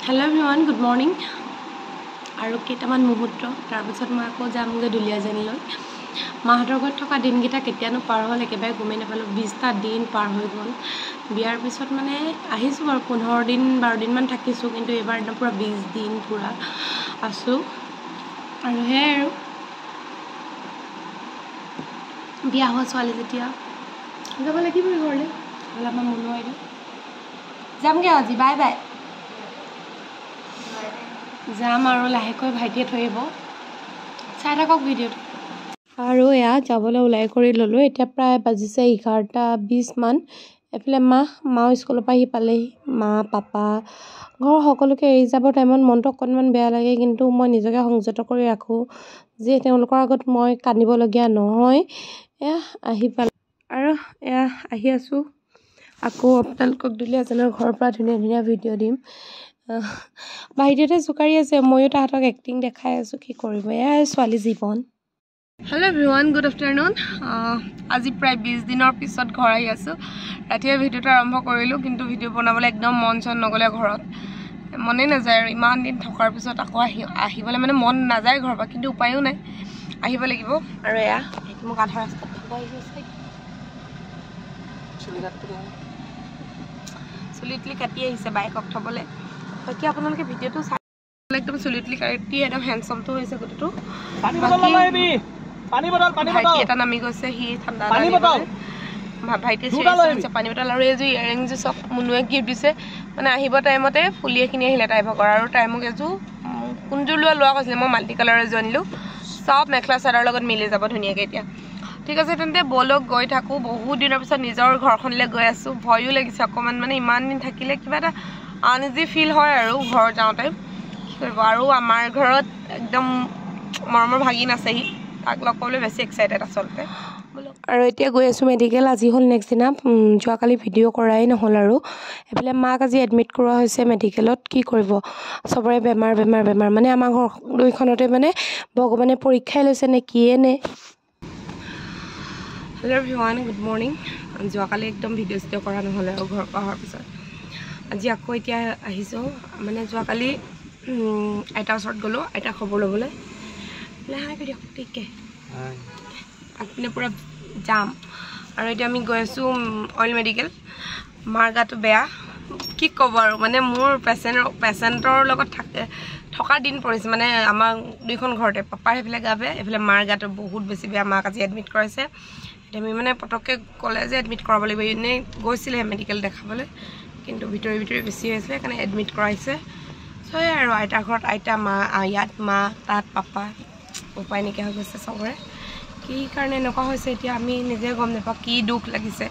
Hello everyone, good morning. আৰু কেইটামান মুহূৰ্ত তাৰপিছত মই আকৌ যামগৈ দুলীয়াজানলৈ মাহঁতৰ ঘৰত থকা দিনকেইটা কেতিয়ানো পাৰ হ'ল একেবাৰে গমেই নাপালোঁ 20টা দিন পাৰ হৈ গ'ল বিয়াৰ পিছত মানে আহিছোঁ বাৰু 15 দিন 12 দিনমান থাকিছোঁ কিন্তু এবাৰ একদম পুৰা 20 দিন পুৰা আছোঁ আৰু হে আৰু বিয়া হোৱা ছোৱালী যেতিয়া যাব লাগিবই ঘৰলৈ অলপমান মনোৱাই দিওঁ যামগৈ আজি বাই বাই যাম আৰু লাহেকৈ ভাইটিয়ে থৈ আহিব চাই থাকক ভিডিঅ'টো আৰু এয়া যাবলৈ ওলাই কৰি ল'লোঁ এতিয়া প্ৰায় বাজিছে 11:20 মান এফালে মাও স্কুলৰ পৰা আহি পালেহি মা পাপা ঘৰৰ সকলোকে এৰি যাব টাইমত মনটো অকণমান বেয়া লাগে কিন্তু মই নিজকে সংযত কৰি ৰাখোঁ যে তেওঁলোকৰ আগত মই কান্দিবলগীয়া নহয় এয়া আহি পালে আৰু এয়া আহি আছোঁ আকৌ আপোনালোকক দুলীয়াজানৰ ঘৰৰ পৰা ধুনীয়া ধুনীয়া ভিডিঅ' দিম ভাইটিহঁতে জোকাৰি আছে ময়ো তাহাঁতক এক্টিং দেখাই আছোঁ কি কৰিব এয়া ছোৱালী জীৱন হেল্ল' এভৰিৱান গুড আফটাৰনুন আজি প্ৰায় 20 দিনৰ পিছত ঘৰ আহি আছোঁ ৰাতিয়ে ভিডিঅ'টো আৰম্ভ কৰিলোঁ কিন্তু ভিডিঅ' বনাবলৈ একদম মন চন নগ'লে ঘৰত মনেই নাযায় আৰু ইমান দিন থকাৰ পিছত আকৌ আহিবলৈ মানে মন নাযায় ঘৰৰ পৰা কিন্তু উপায়ো নাই আহিব লাগিব আৰু এয়া মোক আধা ৰাস্তাত থব আহি আছে চুলি কাটি আহিছে বাইকক থ'বলৈ বাকী আপোনালোকে ভিডিঅ'টো চাই একদম চুলি কাটি একদম হেণ্ডচামটো হৈছে গোটেইটো ভাইটি এটা নামি গৈছে সি ঠাণ্ডা ভাইটিয়ে পানী বটল আৰু এযোৰ ইয়েৰিংযোৰ চব মুনুৱে গিফ্ট দিছে মানে আহিব টাইমতে ফুলি এখিনি আহিলে তাই ভাগৰ আৰু তাই মোক এযোৰ কোনযোৰ লোৱা কৈছিলে মই মাল্টি কালাৰ এযোৰ আনিলোঁ চব মেখেলা চাদৰ লগত মিলি যাব ধুনীয়াকৈ এতিয়া ঠিক আছে তেন্তে বলক গৈ থাকোঁ বহুত দিনৰ পিছত নিজৰ ঘৰখনলৈ গৈ আছোঁ ভয়ো লাগিছে অকণমান মানে ইমান দিন থাকিলে কিবা এটা আনইজি ফিল হয় আৰু ঘৰ যাওঁতে কি কৰিব আৰু আমাৰ ঘৰত একদম মৰমৰ ভাগিন আছেহি তাক লগ পাবলৈ বেছি এক্সাইটেড আচলতে আৰু এতিয়া গৈ আছোঁ মেডিকেল আজি হ'ল নেক্সট দিনা যোৱাকালি ভিডিঅ' কৰাই নহ'ল আৰু এইফালে মাক আজি এডমিট কৰোৱা হৈছে মেডিকেলত কি কৰিব চবৰে বেমাৰ মানে আমাৰ ঘৰ দুইখনতে মানে ভগৱানে পৰীক্ষাই লৈছে নে কিয়ে নে হেল্ল' এভৰিৱান গুড মৰ্ণিং যোৱাকালি একদম ভিডিঅ' চিডিঅ' কৰা নহ'লে আৰু ঘৰৰ পৰা অহাৰ পিছত আজি আকৌ এতিয়া আহিছোঁ মানে যোৱাকালি আইতাৰ ওচৰত গ'লোঁ আইতাৰ খবৰ ল'বলৈ লাহে কৰি দিয়ক ঠিকে আগপিনে পূৰা যাম আৰু এতিয়া আমি গৈ আছোঁ অইল মেডিকেল মাৰ গাটো বেয়া কি ক'ব আৰু মানে মোৰ পেচেণ্টৰ লগত থকাৰ দিন পৰিছে মানে আমাৰ দুইখন ঘৰতে পাপাৰ সেইফালে গা বেয়া এইফালে মাৰ গাটো বহুত বেছি বেয়া মাক আজি এডমিট কৰাইছে এতিয়া আমি মানে পটককৈ ক'লে যে এডমিট কৰাব লাগিব এনেই গৈছিলেহে মেডিকেল দেখাবলৈ কিন্তু ভিতৰি বেছি হৈছিলে সেইকাৰণে এডমিট কৰাইছে চ' আৰু আইতাৰ ঘৰত আইতা মা ইয়াত মা তাত পাপা উপায় নাইকিয়া হৈ গৈছে চবৰে কি কাৰণে এনেকুৱা হৈছে এতিয়া আমি নিজে গম নাপাওঁ কি দুখ লাগিছে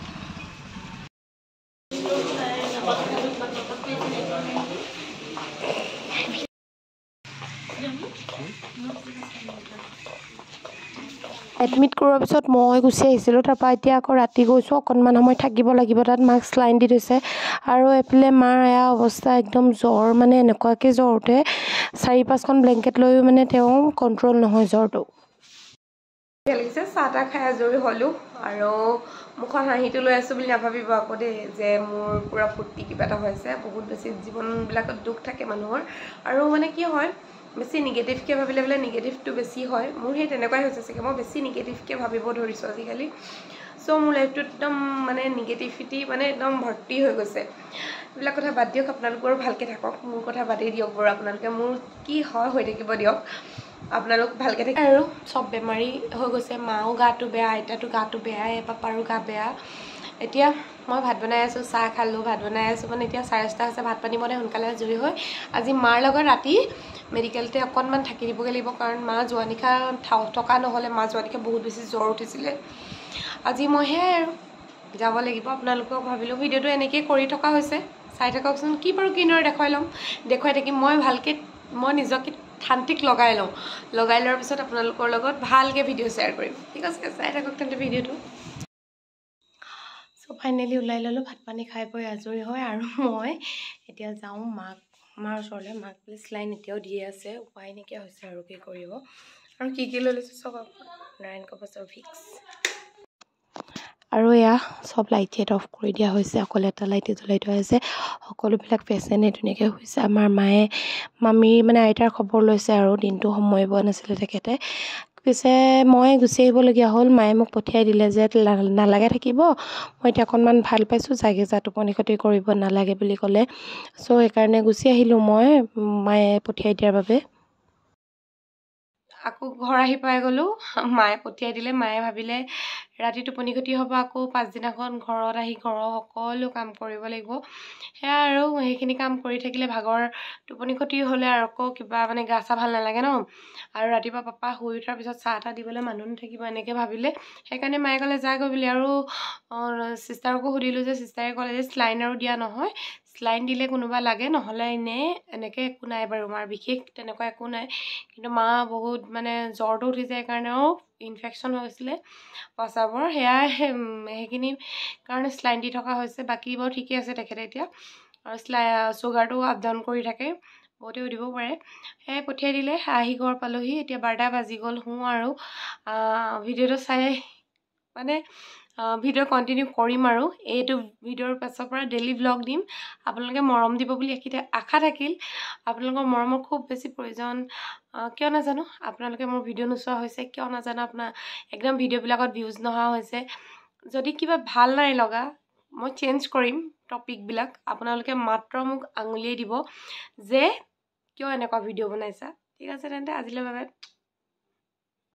এডমিট কৰোৱাৰ পিছত মই গুচি আহিছিলোঁ তাৰপৰা এতিয়া আকৌ ৰাতি গৈছোঁ অকণমান সময় থাকিব লাগিব তাত মাক চেলাইন দি থৈছে আৰু এইফালে মাৰ এয়া অৱস্থা একদম জ্বৰ মানে এনেকুৱাকৈ জ্বৰ উঠে 4-5খন ব্লেংকেট লৈও মানে তেওঁ কণ্ট্ৰল নহয় জ্বৰটো ভাল লাগিছে চাহ তাহ খাই আজৰি হ'লোঁ আৰু মুখৰ হাঁহিটো লৈ আছোঁ বুলি নাভাবিব আকৌ দেই যে মোৰ পূৰা ফূৰ্তি কিবা এটা হৈছে বহুত বেছি জীৱনবিলাকত দুখ থাকে মানুহৰ আৰু মানে কি হয় বেছি নিগেটিভকৈ ভাবিলে বোলে নিগেটিভটো বেছি হয় মোৰ সেই তেনেকুৱাই হৈছে চাগে মই বেছি নিগেটিভকৈ ভাবিব ধৰিছোঁ আজিকালি চ' মোৰ লাইফটোত একদম মানে নিগেটিভিটি মানে একদম ভৰ্তি হৈ গৈছে এইবিলাক কথা বাদ দিয়ক আপোনালোকৰ ভালকৈ থাকক মোৰ কথা বাদেই দিয়ক বাৰু আপোনালোকে মোৰ কি হয় হৈ থাকিব দিয়ক আপোনালোক ভালকৈ থাকে আৰু চব বেমাৰী হৈ গৈছে মাও গাটো বেয়া আইতাটো গাটো বেয়াই পাপাৰো গা বেয়া এতিয়া মই ভাত বনাই আছোঁ চাহ খালোঁ ভাত বনাই আছোঁ মানে এতিয়া 4:30 হৈছে ভাত পানী বনাই সোনকালে আজৰি হৈ আজি মাৰ লগত ৰাতি মেডিকেলতে অকণমান থাকি দিবগৈ লাগিব কাৰণ মা যোৱা নিশা থকা নহ'লে মা যোৱা নিশা বহুত বেছি জ্বৰ উঠিছিলে আজি মই সেয়াই আৰু যাব লাগিব আপোনালোকক ভাবিলোঁ ভিডিঅ'টো এনেকৈ কৰি থকা হৈছে চাই থাককচোন কি বাৰু কিনেৰে দেখুৱাই থাকিম মই ভালকৈ মই নিজকে শান্তিক লগাই লোৱাৰ পিছত আপোনালোকৰ লগত ভালকৈ ভিডিঅ' শ্বেয়াৰ কৰিম ঠিক আছে চাই থাকক তেন্তে ভিডিঅ'টো চ' ফাইনেলি ওলাই ল'লোঁ ভাত পানী খাই বৈ আজৰি হয় আৰু মই এতিয়া যাওঁ মাৰ ওচৰলৈ মাক বোলে চেলাইন এতিয়াও দিয়ে আছে উপায় নাইকিয়া হৈছে আৰু কি কৰিব আৰু কি লৈ লৈছোঁ চব নাৰায়ণ কৱচৰ ভিক্স আৰু এয়া চব লাইট চাইট অফ কৰি দিয়া হৈছে, অকল এটা লাইটে জ্বলাই থোৱা হৈছে। সকলোবিলাক পেচেণ্টে ধুনীয়াকৈ শুইছে। আমাৰ মায়ে মামীৰ মানে আইতাৰ খবৰ লৈছে আৰু দিনটো সময় পোৱা নাছিলে তেখেতে। পিছে মই গুচি আহিবলগীয়া হ'ল। মায়ে মোক পঠিয়াই দিলে যে নালাগে থাকিব, মই এতিয়া অকণমান ভাল পাইছোঁ, যাগে যা, টোপনি ক্ষতি কৰিব নালাগে বুলি ক'লে। চ' সেইকাৰণে গুচি আহিলোঁ মই, মায়ে পঠিয়াই দিয়াৰ বাবে। আকৌ ঘৰ আহি পাই গ'লোঁ, মায়ে পঠিয়াই দিলে। মায়ে ভাবিলে ৰাতি টোপনি ক্ষতি হ'ব, আকৌ পাছদিনাখন ঘৰত আহি ঘৰৰ সকলো কাম কৰিব লাগিব। সেয়া আৰু সেইখিনি কাম কৰি থাকিলে ভাগৰ টোপনি ক্ষতি হ'লে আৰু আকৌ কিবা মানে গা চা ভাল নালাগে ন। আৰু ৰাতিপুৱা পাপা শুই উঠাৰ পিছত চাহ তাহ দিবলৈ মানুহ নাথাকিব এনেকৈ ভাবিলে। সেইকাৰণে মায়ে ক'লে যা গৈ বুলি। আৰু চিষ্টাৰকো সুধিলোঁ যে চিষ্টাৰে ক'লে যে স্লাইন আৰু দিয়া নহয়, স্লাইন দিলে কোনোবা লাগে, নহ'লে এনেই এনেকৈ একো নাই বাৰু, মাৰ বিশেষ তেনেকুৱা একো নাই। কিন্তু মা বহুত মানে জ্বৰটো উঠি যায় কাৰণেও ইনফেকশ্যন হৈছিলে প্ৰস্ৰাৱৰ, সেয়াই সেইখিনি কাৰণে স্লাইন দি থকা হৈছে। বাকী বাৰু ঠিকে আছে তেখেতে এতিয়া, আৰু চুগাৰটো আপ ডাউন কৰি থাকে, বহুতে সুধিব পাৰে। সেয়াই পঠিয়াই দিলে। আহি ঘৰ পালোহি, এতিয়া 12টা বাজি গ'ল। শুওঁ আৰু ভিডিঅ'টো চাই মানে ভিডিঅ' কণ্টিনিউ কৰিম আৰু এইটো ভিডিঅ'ৰ পাছৰ পৰা ডেইলি ভ্লগ দিম। আপোনালোকে মৰম দিব বুলি আশা থাকিল। আপোনালোকৰ মৰমৰ খুব বেছি প্ৰয়োজন, কিয় নাজানো। আপোনালোকে মোৰ ভিডিঅ' নোচোৱা হৈছে কিয় নাজানো, আপোনাৰ একদম ভিডিঅ'বিলাকত ভিউজ নহা হৈছে। যদি কিবা ভাল নাই লগা, মই চেঞ্জ কৰিম টপিকবিলাক। আপোনালোকে মাত্ৰ মোক আঙুলিয়াই দিব যে কিয় এনেকুৱা ভিডিঅ' বনাইছা। ঠিক আছে তেন্তে আজিলৈ বাবে